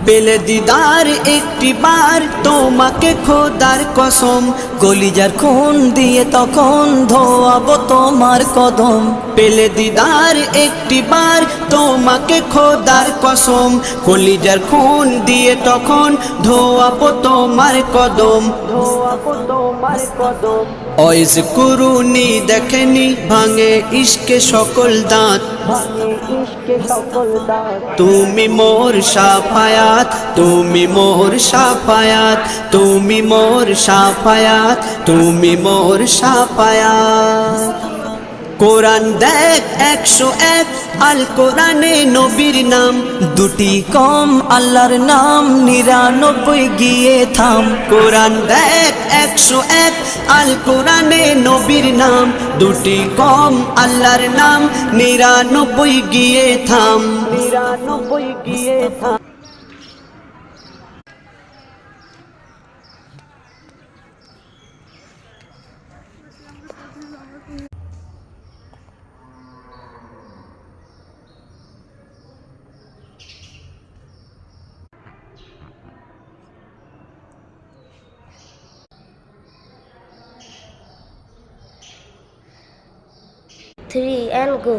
পেলে দিদার একটি বার তোমাকে খোদার কসম, কলিজার খুন দিয়ে তখন ধোয়াবো তোমার কদম। পেলে দিদার একটি বার তোমাকে খোদার কসম, কলিজার খুন দিয়ে তখন ধোয়াবো তোমার কদম, ধোয়াবো তোমার কদম। ওয়াইজ কুরুনি দেখেনি ভাঙে ইশকে সকল দাঁত, তুমি মোর শাফায়াত, তুমি মোর শাফায়াত, তুমি মোর শাফায়াত, তুমি মোর শাফায়াত। কোরআন দেখ 101, আল কোরআনে নবীর নাম দুটি কম, আল্লাহর নাম 99 গিয়ে থাম। কোরআন দেখ 101, আল কোরআনে নবীর নাম দুটি কম, আল্লাহর নাম 99 গিয়ে থাম, 99 গিয়ে থাম। Three and go.